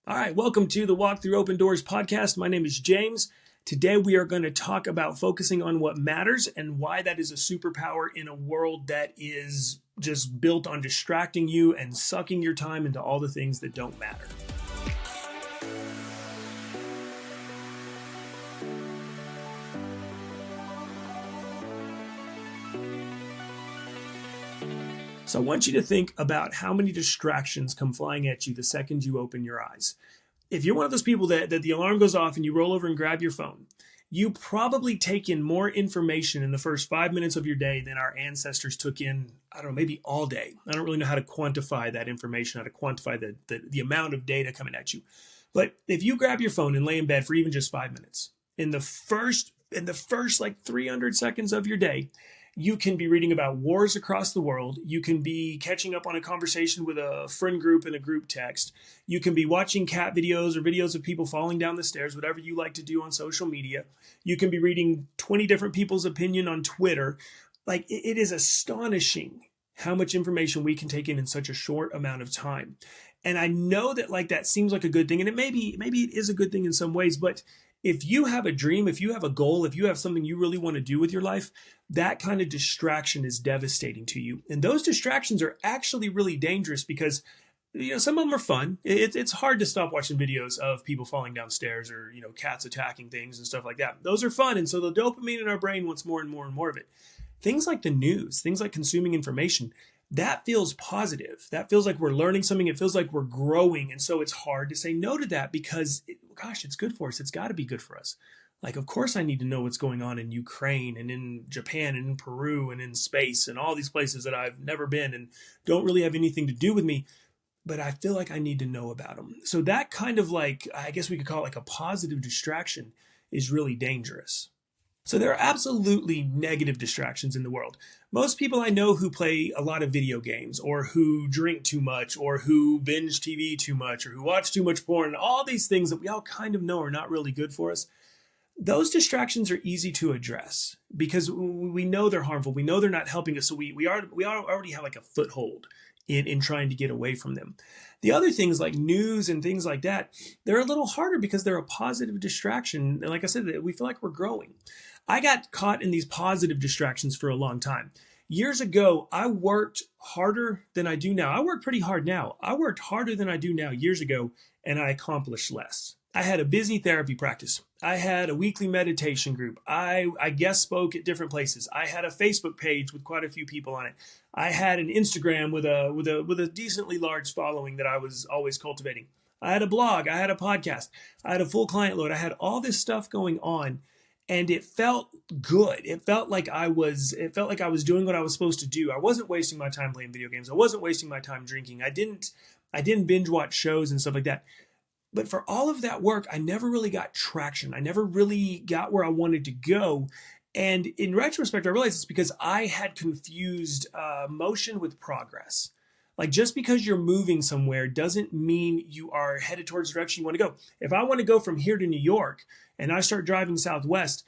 All right, welcome to the Walk Through Open Doors podcast. My name is James. Today we are going to talk about focusing on what matters and why that is a superpower in a world that is just built on distracting you and sucking your time into all the things that don't matter. So I want you to think about how many distractions come flying at you the second you open your eyes. If you're one of those people that the alarm goes off and you roll over and grab your phone, you probably take in more information in the first 5 minutes of your day than our ancestors took in, I don't know, maybe all day. I don't really know how to quantify that information, how to quantify the amount of data coming at you. But if you grab your phone and lay in bed for even just 5 minutes, in the first like 300 seconds of your day, you can be reading about wars across the world. You can be catching up on a conversation with a friend group in a group text. You can be watching cat videos or videos of people falling down the stairs, whatever you like to do on social media. You can be reading 20 different people's opinion on Twitter. Like, it is astonishing how much information we can take in such a short amount of time. And I know that that seems like a good thing, and maybe it is a good thing in some ways, but if you have a dream, if you have a goal, if you have something you really want to do with your life, that kind of distraction is devastating to you. And those distractions are actually really dangerous because some of them are fun. It's hard to stop watching videos of people falling downstairs or cats attacking things and stuff like that. Those are fun, and so the dopamine in our brain wants more and more and more of it. Things like the news, things like consuming information, that feels positive. That feels like we're learning something. It feels like we're growing. And so it's hard to say no to that because, it's good for us. It's got to be good for us. Like, of course, I need to know what's going on in Ukraine and in Japan and in Peru and in space and all these places that I've never been and don't really have anything to do with me. But I feel like I need to know about them. So that kind of I guess we could call it like a positive distraction is really dangerous. So there are absolutely negative distractions in the world. Most people I know who play a lot of video games or who drink too much or who binge TV too much or who watch too much porn, all these things that we all kind of know are not really good for us, those distractions are easy to address because we know they're harmful. We know they're not helping us. So we already have like a foothold in trying to get away from them. The other things like news and things like that, they're a little harder because they're a positive distraction. And like I said, we feel like we're growing. I got caught in these positive distractions for a long time. Years ago, I worked harder than I do now. I work pretty hard now. I worked harder than I do now years ago, and I accomplished less. I had a busy therapy practice. I had a weekly meditation group. I guest spoke at different places. I had a Facebook page with quite a few people on it. I had an Instagram with a decently large following that I was always cultivating. I had a blog. I had a podcast. I had a full client load. I had all this stuff going on. And it felt good. It felt like I was doing what I was supposed to do. I wasn't wasting my time playing video games. I wasn't wasting my time drinking. I didn't binge watch shows and stuff like that. But for all of that work, I never really got traction. I never really got where I wanted to go. And in retrospect, I realized it's because I had confused motion with progress. Like, just because you're moving somewhere doesn't mean you are headed towards the direction you want to go. If I want to go from here to New York and I start driving southwest,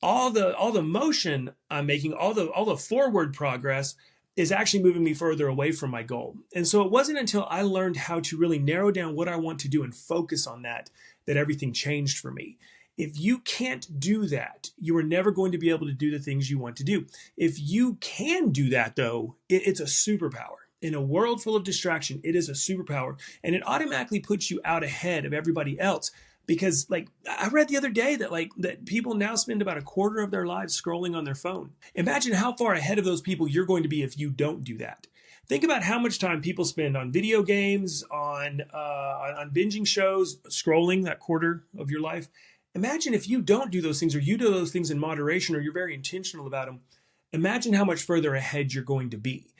all the motion I'm making, all the forward progress is actually moving me further away from my goal. And so it wasn't until I learned how to really narrow down what I want to do and focus on that everything changed for me. If you can't do that, you are never going to be able to do the things you want to do. If you can do that, though, it's a superpower. In a world full of distraction, it is a superpower, and it automatically puts you out ahead of everybody else. Because I read the other day that people now spend about a quarter of their lives scrolling on their phone. Imagine how far ahead of those people you're going to be if you don't do that. Think about how much time people spend on video games, on binging shows, scrolling that quarter of your life. Imagine if you don't do those things, or you do those things in moderation, or you're very intentional about them. Imagine how much further ahead you're going to be.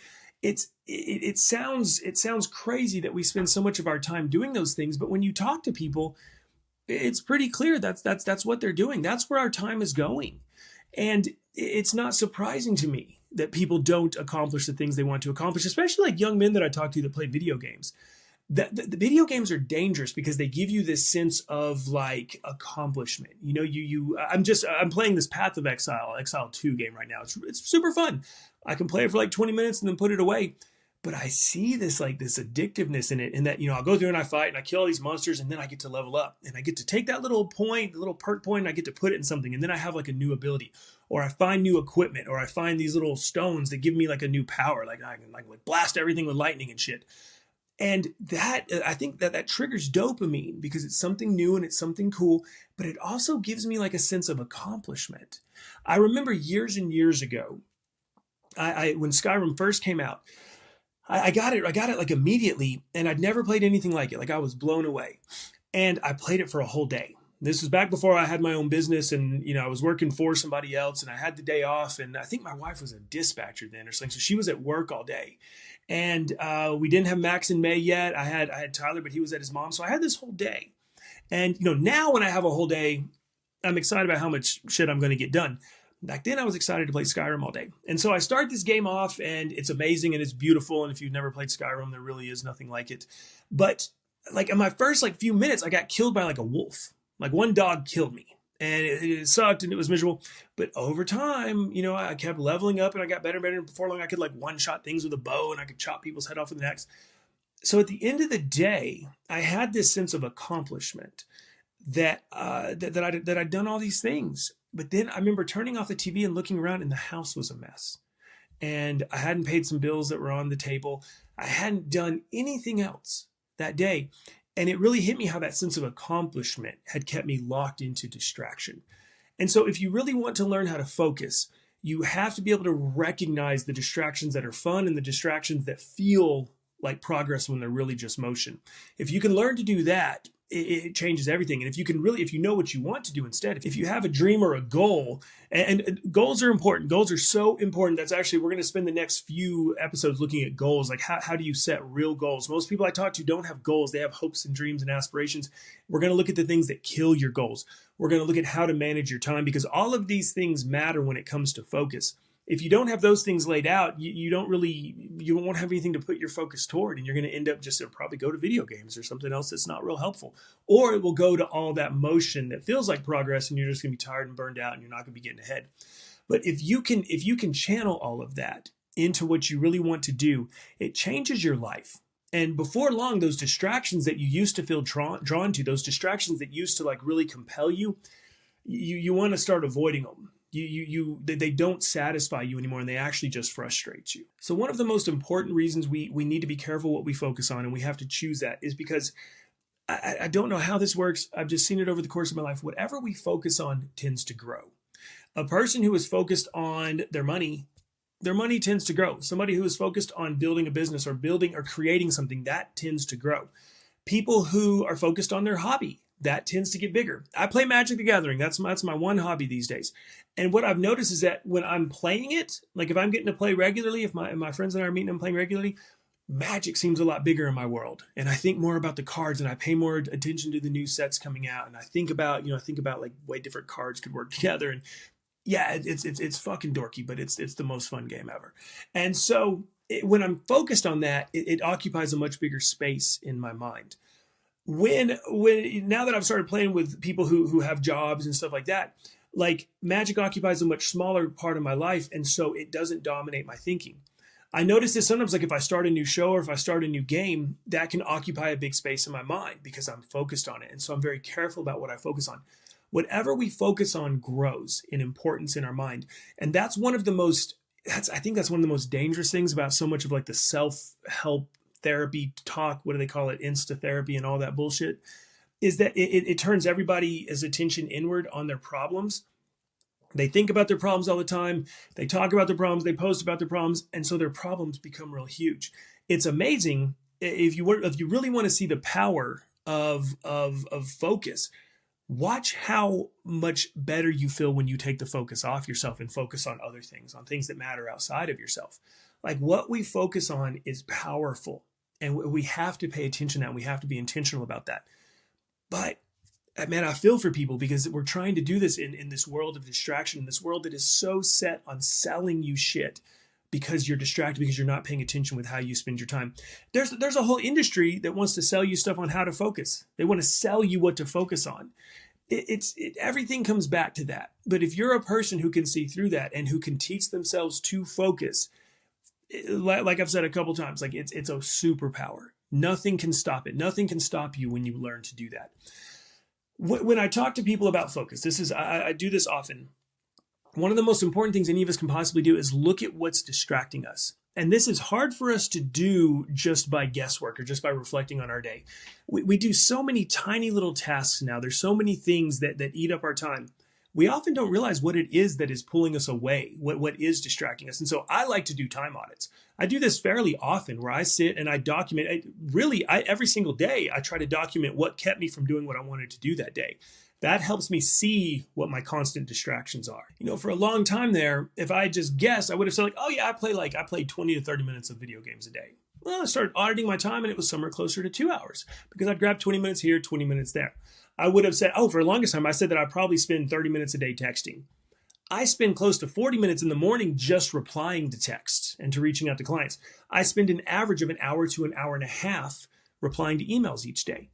It sounds crazy that we spend so much of our time doing those things, but when you talk to people, it's pretty clear that's what they're doing. That's where our time is going. And it's not surprising to me that people don't accomplish the things they want to accomplish, especially like young men that I talk to that play video games. The video games are dangerous because they give you this sense of accomplishment. I'm playing this Path of Exile 2 game right now. It's super fun. I can play it for 20 minutes and then put it away. but I see this like this addictiveness in it, in that, I'll go through and I fight and I kill all these monsters, and then I get to level up and I get to take that little point, the little perk point, and I get to put it in something, and then I have like a new ability, or I find new equipment, or I find these little stones that give me like a new power, like I can like blast everything with lightning and shit. And that, I think that triggers dopamine because it's something new and it's something cool, but it also gives me like a sense of accomplishment. I remember years and years ago, I when Skyrim first came out, I got it. I got it like immediately, and I'd never played anything like it. Like I was blown away, and I played it for a whole day. This was back before I had my own business, and I was working for somebody else, and I had the day off. And I think my wife was a dispatcher then or something, so she was at work all day. And we didn't have Max and May yet. I had Tyler, but he was at his mom, so I had this whole day. And now when I have a whole day, I'm excited about how much shit I'm going to get done. Back then, I was excited to play Skyrim all day. And so I start this game off, and it's amazing and it's beautiful. And if you've never played Skyrim, there really is nothing like it. But like in my first like few minutes, I got killed by like a wolf. Like one dog killed me, and it sucked and it was miserable. But over time, I kept leveling up and I got better and better. And before long, I could like one-shot things with a bow, and I could chop people's head off with an axe. So at the end of the day, I had this sense of accomplishment that I'd done all these things. But then I remember turning off the TV and looking around, and the house was a mess. And I hadn't paid some bills that were on the table. I hadn't done anything else that day. And it really hit me how that sense of accomplishment had kept me locked into distraction. And so if you really want to learn how to focus, you have to be able to recognize the distractions that are fun and the distractions that feel like progress when they're really just motion. If you can learn to do that, it changes everything. And if you know what you want to do instead, if you have a dream or a goal, and goals are important. Goals are so important. That's actually, we're going to spend the next few episodes looking at goals. Like how do you set real goals? Most people I talk to don't have goals. They have hopes and dreams and aspirations. We're going to look at the things that kill your goals. We're going to look at how to manage your time, because all of these things matter when it comes to focus. If you don't have those things laid out, you won't have anything to put your focus toward, and you're going to end up just probably go to video games or something else that's not real helpful, or it will go to all that motion that feels like progress, and you're just going to be tired and burned out, and you're not going to be getting ahead. But if you can channel all of that into what you really want to do, it changes your life. And before long, those distractions that you used to feel drawn to, those distractions that used to like really compel you, you want to start avoiding them. They don't satisfy you anymore, and they actually just frustrate you. So one of the most important reasons we need to be careful what we focus on, and we have to choose that, is because I don't know how this works. I've just seen it over the course of my life. Whatever we focus on tends to grow. A person who is focused on their money tends to grow. Somebody who is focused on building a business or building or creating something, that tends to grow. People who are focused on their hobby, that tends to get bigger. I play Magic the Gathering. That's my one hobby these days. And what I've noticed is that when I'm playing it, like if I'm getting to play regularly, if my friends and I are meeting and playing regularly, Magic seems a lot bigger in my world. And I think more about the cards, and I pay more attention to the new sets coming out. And I think about like way different cards could work together. And yeah, it's fucking dorky, but it's the most fun game ever. And so when I'm focused on that, it occupies a much bigger space in my mind. When now that I've started playing with people who have jobs and stuff like that, like Magic occupies a much smaller part of my life, and so it doesn't dominate my thinking. I notice this sometimes, like if I start a new show or if I start a new game, that can occupy a big space in my mind because I'm focused on it. And so I'm very careful about what I focus on. Whatever we focus on grows in importance in our mind. And I think that's one of the most dangerous things about so much of like the self-help therapy talk, what do they call it, insta therapy and all that bullshit, is that it turns everybody's attention inward on their problems. They think about their problems all the time. They talk about their problems. They post about their problems. And so their problems become real huge. It's amazing. If you really want to see the power of focus, watch how much better you feel when you take the focus off yourself and focus on other things, on things that matter outside of yourself. Like what we focus on is powerful, and we have to pay attention to that. And we have to be intentional about that. But man, I feel for people because we're trying to do this in this world of distraction, in this world that is so set on selling you shit because you're distracted, because you're not paying attention with how you spend your time. There's a whole industry that wants to sell you stuff on how to focus. They want to sell you what to focus on. Everything comes back to that. But if you're a person who can see through that and who can teach themselves to focus, like I've said a couple times, like it's a superpower. Nothing can stop it. Nothing can stop you when you learn to do that. When I talk to people about focus, I do this often. One of the most important things any of us can possibly do is look at what's distracting us. And this is hard for us to do just by guesswork or just by reflecting on our day. We do so many tiny little tasks now. There's so many things that eat up our time. We often don't realize what it is that is pulling us away, what is distracting us. And so I like to do time audits. I do this fairly often where I sit and I document, every single day, I try to document what kept me from doing what I wanted to do that day. That helps me see what my constant distractions are. For a long time there, if I just guessed, I would have said like, oh yeah, I play 20 to 30 minutes of video games a day. Well, I started auditing my time and it was somewhere closer to 2 hours because I'd grab 20 minutes here, 20 minutes there. I would have said, for the longest time, I said that I probably spend 30 minutes a day texting. I spend close to 40 minutes in the morning just replying to texts and to reaching out to clients. I spend an average of an hour to an hour and a half replying to emails each day.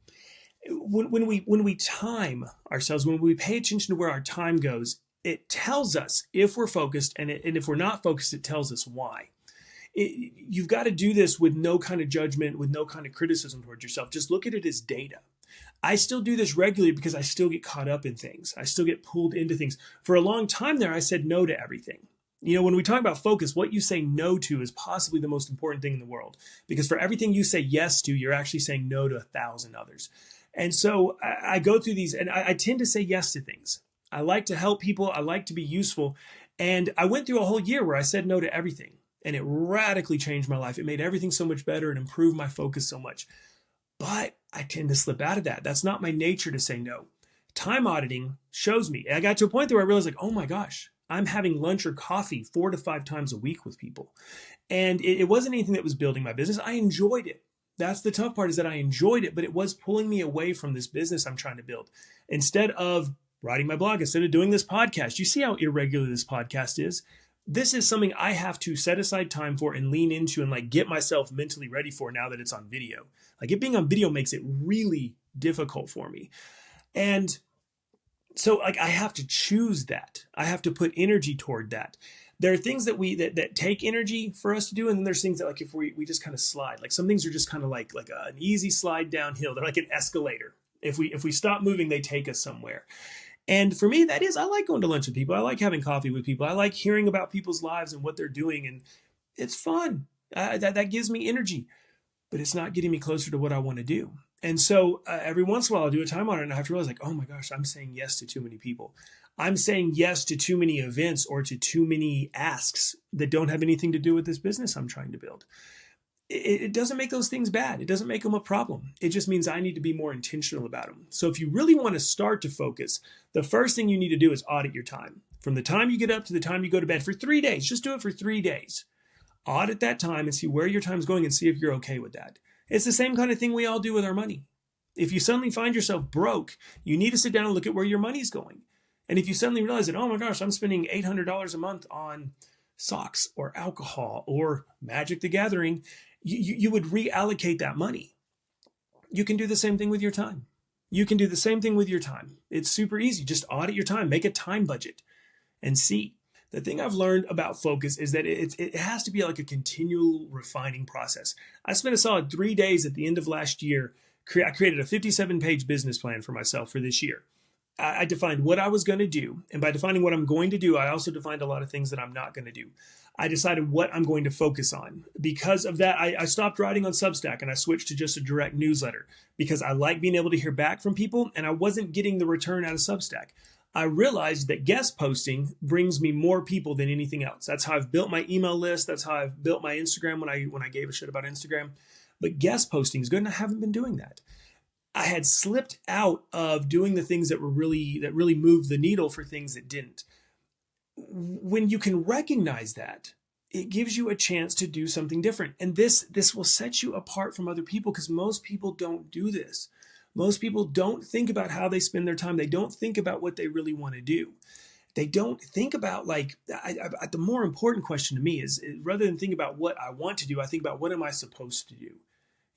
When we time ourselves, when we pay attention to where our time goes, it tells us if we're focused, and if we're not focused, it tells us why. You've got to do this with no kind of judgment, with no kind of criticism towards yourself. Just look at it as data. I still do this regularly because I still get caught up in things. I still get pulled into things. For a long time there, I said no to everything. When we talk about focus, what you say no to is possibly the most important thing in the world. Because for everything you say yes to, you're actually saying no to 1,000 others. And so I go through these, and I tend to say yes to things. I like to help people. I like to be useful. And I went through a whole year where I said no to everything. And it radically changed my life. It made everything so much better. It improved my focus so much. But I tend to slip out of that. That's not my nature to say no. Time auditing shows me. I got to a point where I realized like, oh my gosh, I'm having lunch or coffee 4 to 5 times a week with people. And it wasn't anything that was building my business. I enjoyed it. That's the tough part, is that I enjoyed it, but it was pulling me away from this business I'm trying to build. Instead of writing my blog, instead of doing this podcast, you see how irregular this podcast is? This is something I have to set aside time for and lean into and like get myself mentally ready for now that it's on video. Like it being on video makes it really difficult for me. And so like I have to choose that. I have to put energy toward that. There are things that take energy for us to do, and then there's things that like if we just kind of slide. Like some things are just kind of like an easy slide downhill. They're like an escalator. If we stop moving, they take us somewhere. And for me, that is, I like going to lunch with people. I like having coffee with people. I like hearing about people's lives and what they're doing, and it's fun. That gives me energy, but it's not getting me closer to what I want to do. And so every once in a while, I'll do a time on it, and I have to realize like, oh my gosh, I'm saying yes to too many people. I'm saying yes to too many events or to too many asks that don't have anything to do with this business I'm trying to build. It doesn't make those things bad. It doesn't make them a problem. It just means I need to be more intentional about them. So if you really want to start to focus, the first thing you need to do is audit your time. From the time you get up to the time you go to bed for 3 days, just do it for 3 days. Audit that time and see where your time's going and see if you're okay with that. It's the same kind of thing we all do with our money. If you suddenly find yourself broke, you need to sit down and look at where your money's going. And if you suddenly realize that, oh my gosh, I'm spending $800 a month on socks or alcohol or Magic the Gathering, you would reallocate that money. You can do the same thing with your time. You can do the same thing with your time. It's super easy. Just audit your time, make a time budget and see. The thing I've learned about focus is that it has to be like a continual refining process. I spent a solid 3 days at the end of last year. I created a 57-page business plan for myself for this year. I defined what I was going to do. And by defining what I'm going to do, I also defined a lot of things that I'm not going to do. I decided what I'm going to focus on. Because of that, I stopped writing on Substack and I switched to just a direct newsletter because I like being able to hear back from people and I wasn't getting the return out of Substack. I realized that guest posting brings me more people than anything else. That's how I've built my email list. That's how I've built my Instagram when I gave a shit about Instagram. But guest posting is good and I haven't been doing that. I had slipped out of doing the things that really moved the needle for things that didn't. When you can recognize that, it gives you a chance to do something different. And this will set you apart from other people because most people don't do this. Most people don't think about how they spend their time. They don't think about what they really want to do. They don't think about the more important question to me is rather than think about what I want to do, I think about what am I supposed to do?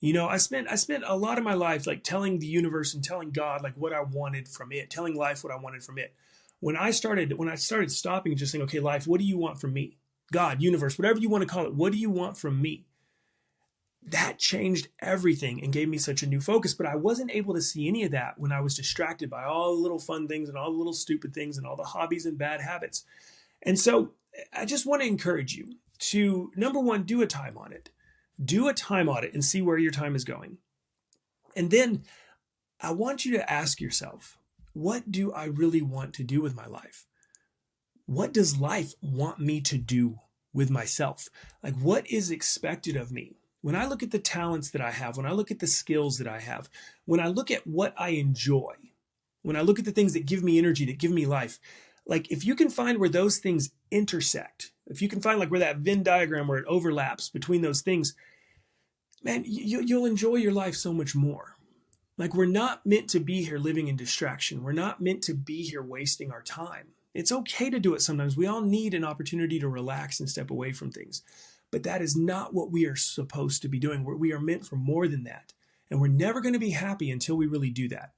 I spent a lot of my life like telling the universe and telling God like what I wanted from it, telling life what I wanted from it. When I started stopping and just saying, okay, life, what do you want from me? God, universe, whatever you want to call it. What do you want from me? That changed everything and gave me such a new focus. But I wasn't able to see any of that when I was distracted by all the little fun things and all the little stupid things and all the hobbies and bad habits. And so I just want to encourage you to, number one, do a time audit. Do a time audit and see where your time is going. And then I want you to ask yourself, what do I really want to do with my life? What does life want me to do with myself? Like, what is expected of me? When I look at the talents that I have, when I look at the skills that I have, when I look at what I enjoy, when I look at the things that give me energy, that give me life, like if you can find where those things intersect, if you can find like where that Venn diagram, where it overlaps between those things, man, you'll enjoy your life so much more. Like, we're not meant to be here living in distraction. We're not meant to be here wasting our time. It's okay to do it sometimes. We all need an opportunity to relax and step away from things. But that is not what we are supposed to be doing. We are meant for more than that. And we're never going to be happy until we really do that.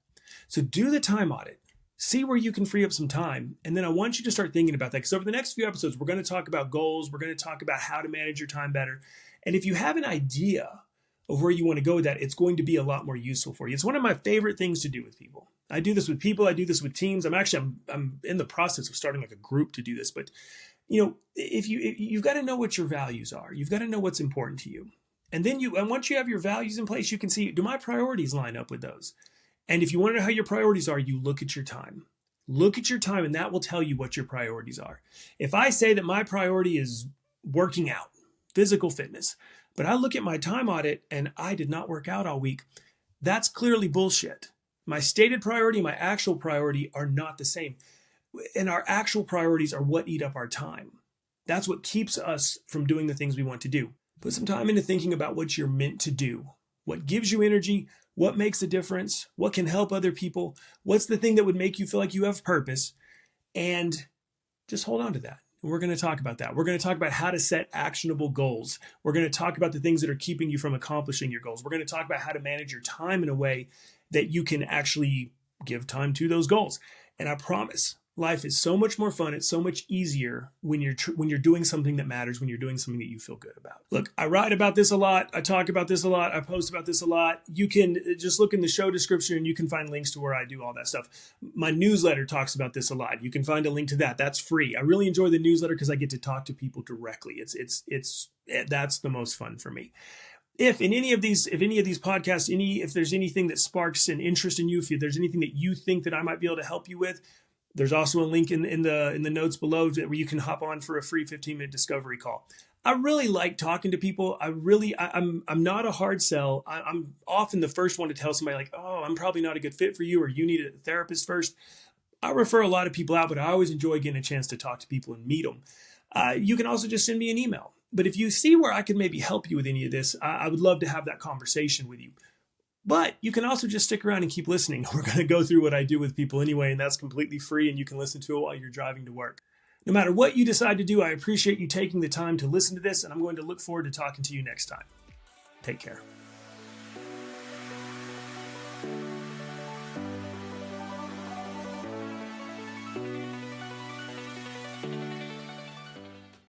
So do the time audit. See where you can free up some time. And then I want you to start thinking about that. Because over the next few episodes, we're going to talk about goals. We're going to talk about how to manage your time better. And if you have an idea of where you want to go with that, it's going to be a lot more useful for you. It's one of my favorite things to do with people. I do this with people. I do this with teams. I'm in the process of starting like a group to do this. But if you've got to know what your values are. You've got to know what's important to you. And then once you have your values in place, you can see, do my priorities line up with those? And if you want to know how your priorities are, you look at your time. Look at your time, and that will tell you what your priorities are. If I say that my priority is working out, physical fitness, but I look at my time audit and I did not work out all week, that's clearly bullshit. My stated priority, my actual priority are not the same. And our actual priorities are what eat up our time. That's what keeps us from doing the things we want to do. Put some time into thinking about what you're meant to do. What gives you energy? What makes a difference? What can help other people? What's the thing that would make you feel like you have purpose? And just hold on to that. We're going to talk about that. We're going to talk about how to set actionable goals. We're going to talk about the things that are keeping you from accomplishing your goals. We're going to talk about how to manage your time in a way that you can actually give time to those goals. And I promise, life is so much more fun. It's so much easier when you're doing something that matters, when you're doing something that you feel good about. Look, I write about this a lot. I talk about this a lot. I post about this a lot. You can just look in the show description and you can find links to where I do all that stuff. My newsletter talks about this a lot. You can find a link to that. That's free. I really enjoy the newsletter because I get to talk to people directly. That's the most fun for me. If any of these podcasts, if there's anything that sparks an interest in you, if there's anything that you think that I might be able to help you with, there's also a link in the notes below where you can hop on for a free 15-minute discovery call. I really like talking to people. I'm not a hard sell. I'm often the first one to tell somebody like, oh, I'm probably not a good fit for you, or you need a therapist first. I refer a lot of people out, but I always enjoy getting a chance to talk to people and meet them. You can also just send me an email. But if you see where I can maybe help you with any of this, I would love to have that conversation with you. But you can also just stick around and keep listening. We're going to go through what I do with people anyway, and that's completely free, and you can listen to it while you're driving to work. No matter what you decide to do, I appreciate you taking the time to listen to this, and I'm going to look forward to talking to you next time. Take care.